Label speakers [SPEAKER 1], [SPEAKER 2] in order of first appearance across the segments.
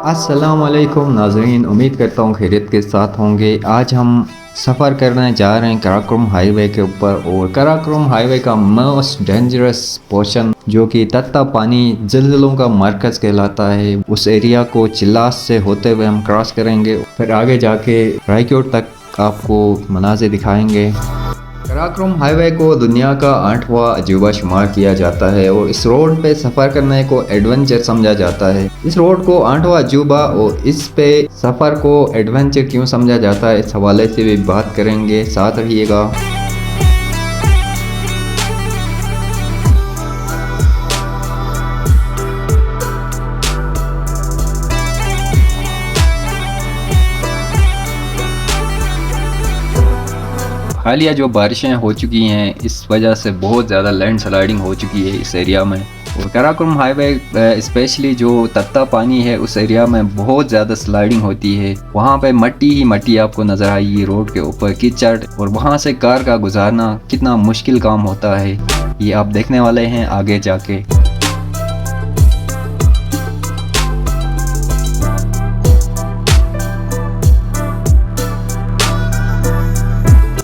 [SPEAKER 1] अस्सलाम वालेकुम नाज़रीन, उम्मीद करता हूँ खैरियत के साथ होंगे। आज हम सफ़र करने जा रहे हैं कराकोरम हाईवे के ऊपर, और कराकोरम हाईवे का मोस्ट डेंजरस पोर्शन जो कि तत्ता पानी ज़िलज़िलों का मरकज़ कहलाता है, उस एरिया को चिल्लास से होते हुए हम क्रॉस करेंगे। फिर आगे जाके रायकोट तक आपको मनाज़िर दिखाएंगे। कराकोरम हाईवे को दुनिया का 8वां अजूबा शुमार किया जाता है और इस रोड पे सफ़र करने को एडवेंचर समझा जाता है। इस रोड को 8वां अजूबा और इस पे सफ़र को एडवेंचर क्यों समझा जाता है, इस हवाले से भी बात करेंगे, साथ रहिएगा। हालिया जो बारिशें हो चुकी हैं, इस वजह से बहुत ज़्यादा लैंड स्लाइडिंग हो चुकी है इस एरिया में। और कराकोरम हाईवे स्पेशली जो तत्ता पानी है उस एरिया में बहुत ज़्यादा स्लाइडिंग होती है। वहाँ पे मट्टी ही मट्टी आपको नज़र आएगी रोड के ऊपर, कीचड़, और वहाँ से कार का गुजारना कितना मुश्किल काम होता है ये आप देखने वाले हैं आगे जाके।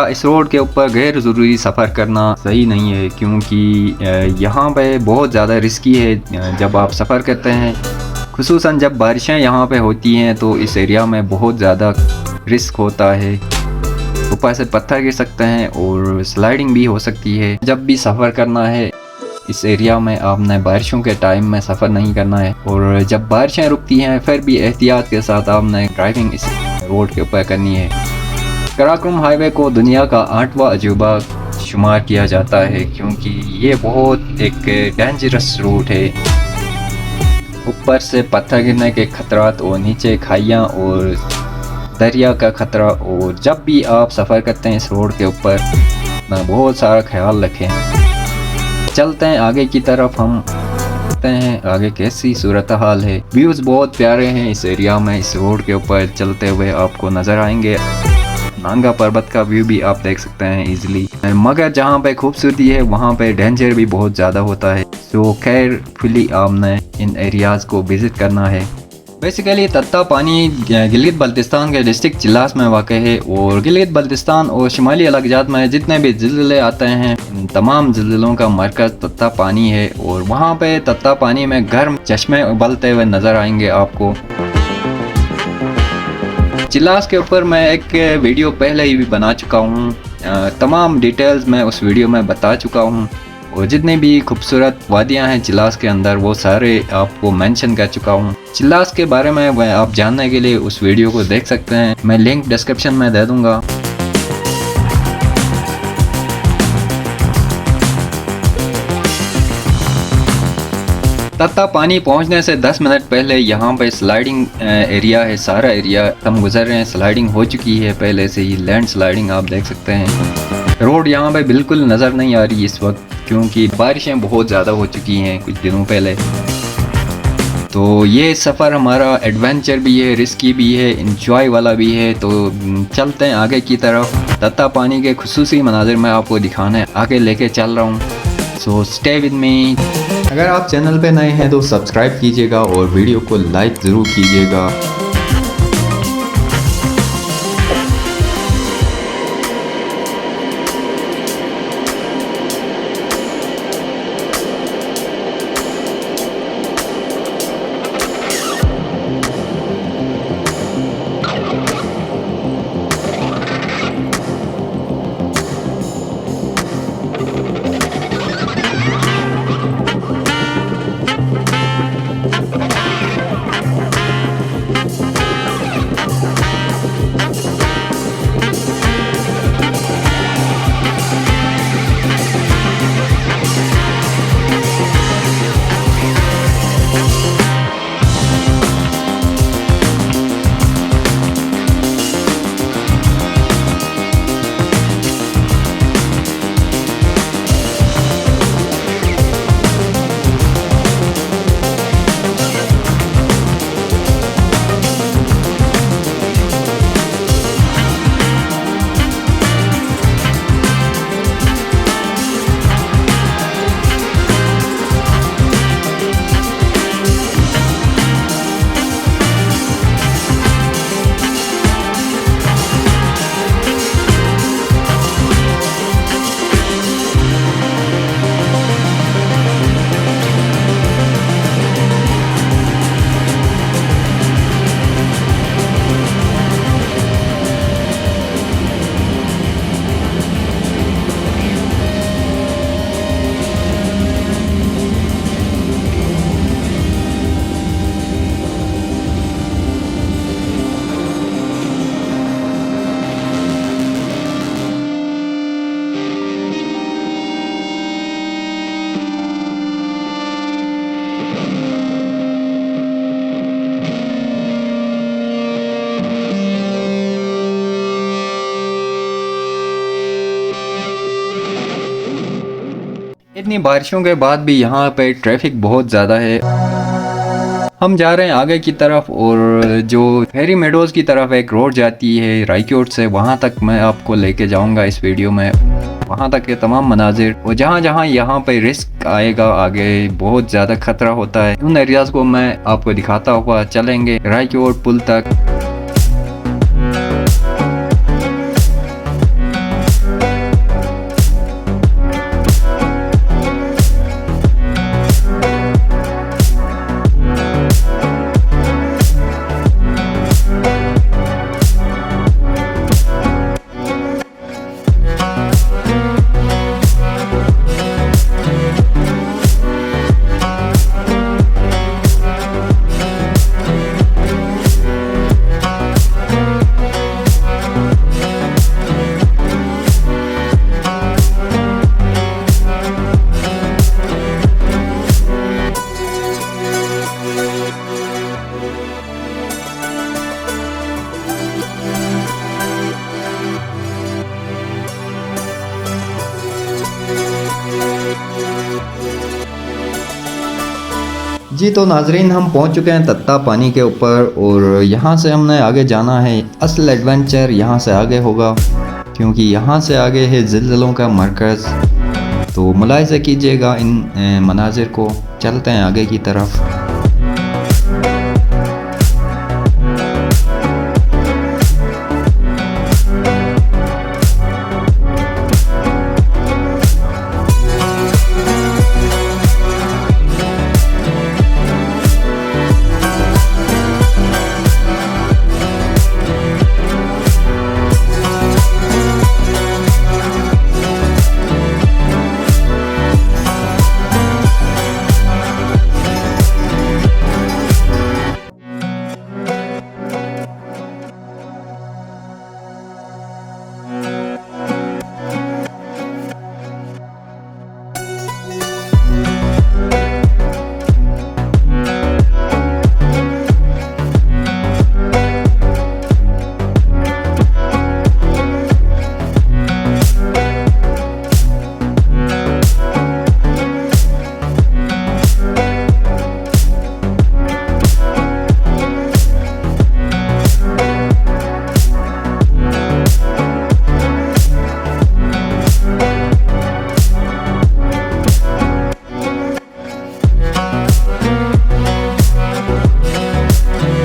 [SPEAKER 1] इस रोड के ऊपर गैर ज़रूरी सफ़र करना सही नहीं है, क्योंकि यहाँ पे बहुत ज़्यादा रिस्की है जब आप सफ़र करते हैं। खुसूसन जब बारिशें यहाँ पे होती हैं तो इस एरिया में बहुत ज़्यादा रिस्क होता है। ऊपर से पत्थर गिर सकते हैं और स्लाइडिंग भी हो सकती है। जब भी सफ़र करना है इस एरिया में आपने बारिशों के टाइम में सफ़र नहीं करना है, और जब बारिशें रुकती हैं फिर भी एहतियात के साथ आपने ड्राइविंग इस रोड के ऊपर करनी है। कराकोरम हाईवे को दुनिया का 8वां अजूबा शुमार किया जाता है, क्योंकि ये बहुत एक डेंजरस रूट है। ऊपर से पत्थर गिरने के खतरात और नीचे खाइयाँ और दरिया का खतरा, और जब भी आप सफ़र करते हैं इस रोड के ऊपर ना बहुत सारा ख्याल रखें। चलते हैं आगे की तरफ, हम देखते हैं आगे कैसी सूरत हाल है। व्यूज़ बहुत प्यारे हैं इस एरिया में, इस रोड के ऊपर चलते हुए आपको नज़र आएंगे। नांगा पर्वत का व्यू भी आप देख सकते हैं इजीली, मगर जहाँ पे खूबसूरती है वहाँ पे डेंजर भी बहुत ज़्यादा होता है। तो केयरफुली आपने इन एरियाज़ को विज़िट करना है। बेसिकली तत्ता पानी गिलगित बल्तिस्तान के डिस्ट्रिक्ट चिल्लास में वाक़ है, और गिलगित बल्तिस्तान और शुमाली इलाक़ात में जितने भी ज़िलज़िले आते हैं तमाम ज़िलज़िलों का मरकज़ तत्ता पानी है। और वहाँ पे तत्ता पानी में गर्म चश्मे उबलते हुए नज़र आएंगे आपको। चिल्लास के ऊपर मैं एक वीडियो पहले ही भी बना चुका हूँ, तमाम डिटेल्स मैं उस वीडियो में बता चुका हूँ, और जितनी भी खूबसूरत वादियाँ हैं चिल्लास के अंदर वो सारे आपको मेंशन कर चुका हूँ। चिल्लास के बारे में वह आप जानने के लिए उस वीडियो को देख सकते हैं, मैं लिंक डिस्क्रिप्शन में दे दूँगा। तत्ता पानी पहुंचने से 10 मिनट पहले यहाँ पे स्लाइडिंग एरिया है, सारा एरिया हम गुजर रहे हैं, स्लाइडिंग हो चुकी है पहले से ही, लैंड स्लाइडिंग आप देख सकते हैं। रोड यहाँ पे बिल्कुल नज़र नहीं आ रही इस वक्त, क्योंकि बारिशें बहुत ज़्यादा हो चुकी हैं कुछ दिनों पहले। तो ये सफ़र हमारा एडवेंचर भी है, रिस्की भी है, इंजॉय वाला भी है। तो चलते हैं आगे की तरफ। तत्ता पानी के खुसूसी मनाजिर मैं आपको दिखाने आगे लेके चल रहा हूँ, सो स्टे विद मी। अगर आप चैनल पे नए हैं तो सब्सक्राइब कीजिएगा और वीडियो को लाइक ज़रूर कीजिएगा। इतनी बारिशों के बाद भी यहाँ पे ट्रैफिक बहुत ज़्यादा है। हम जा रहे हैं आगे की तरफ और जो फेरी मेडोज़ की तरफ एक रोड जाती है रायकोट से, वहाँ तक मैं आपको लेके जाऊँगा इस वीडियो में। वहाँ तक के तमाम मनाजिर और जहाँ जहाँ यहाँ पे रिस्क आएगा, आगे बहुत ज़्यादा ख़तरा होता है, उन एरियाज़ को मैं आपको दिखाता हुआ चलेंगे रायकोट पुल तक। जी तो नाजरीन, हम पहुंच चुके हैं तत्ता पानी के ऊपर और यहाँ से हमने आगे जाना है। असल एडवेंचर यहाँ से आगे होगा, क्योंकि यहाँ से आगे है ज़िलज़लों का मरकज़। तो मुलाहिज़ा कीजिएगा इन मनाजिर को। चलते हैं आगे की तरफ।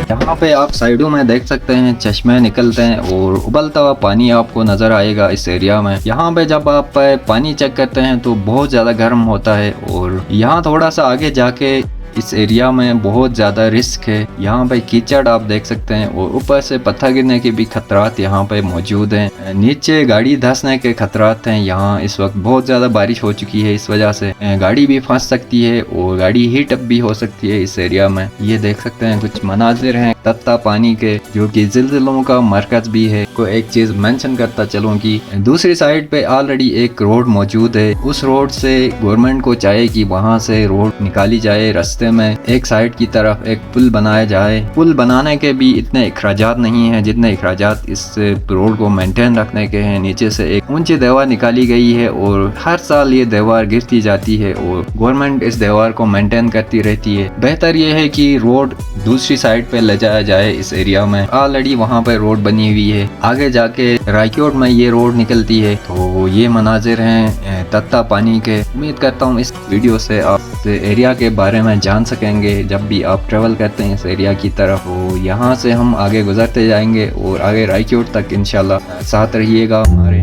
[SPEAKER 1] यहाँ पे आप साइडों में देख सकते हैं चश्मे निकलते हैं और उबलता हुआ पानी आपको नज़र आएगा इस एरिया में। यहाँ पे जब आप पानी चेक करते हैं तो बहुत ज़्यादा गर्म होता है और यहाँ थोड़ा सा आगे जाके इस एरिया में बहुत ज़्यादा रिस्क है। यहाँ पे कीचड़ आप देख सकते हैं और ऊपर से पत्थर गिरने के भी खतरात यहाँ पे मौजूद हैं। नीचे गाड़ी धंसने के खतरात हैं। यहाँ इस वक्त बहुत ज़्यादा बारिश हो चुकी है, इस वजह से गाड़ी भी फंस सकती है और गाड़ी हीट अप भी हो सकती है इस एरिया में। ये देख सकते हैं कुछ मनाजिर हैं तत्ता पानी के, जो कि ज़िलज़लों का मरकज़ भी है। को एक चीज़ मेंशन करता चलूँ कि दूसरी साइड पे ऑलरेडी एक रोड मौजूद है। उस रोड से गवर्नमेंट को चाहिए कि वहाँ से रोड निकाली जाए, रास्ते में एक साइड की तरफ एक पुल बनाया जाए। पुल बनाने के भी इतने अखराजात नहीं हैं जितने अखराजात इस रोड को मेंटेन रखने के हैं। नीचे से एक ऊंची दीवार निकाली गई है और हर साल ये दीवार गिरती जाती है और गवर्नमेंट इस दीवार को मेंटेन करती रहती है। बेहतर ये है कि रोड दूसरी साइड पे ले जाया जाए। इस एरिया में ऑलरेडी वहाँ पे रोड बनी हुई है, आगे जाके रायकोट में ये रोड निकलती है। तो ये मनाजिर हैं तत्ता पानी के। उम्मीद करता हूँ इस वीडियो से आप इस एरिया के बारे में जान सकेंगे जब भी आप ट्रेवल करते हैं इस एरिया की तरफ। तो यहाँ से हम आगे गुजरते जाएंगे और आगे रायकोट तक इंशाल्लाह साथ रहिएगा हमारे।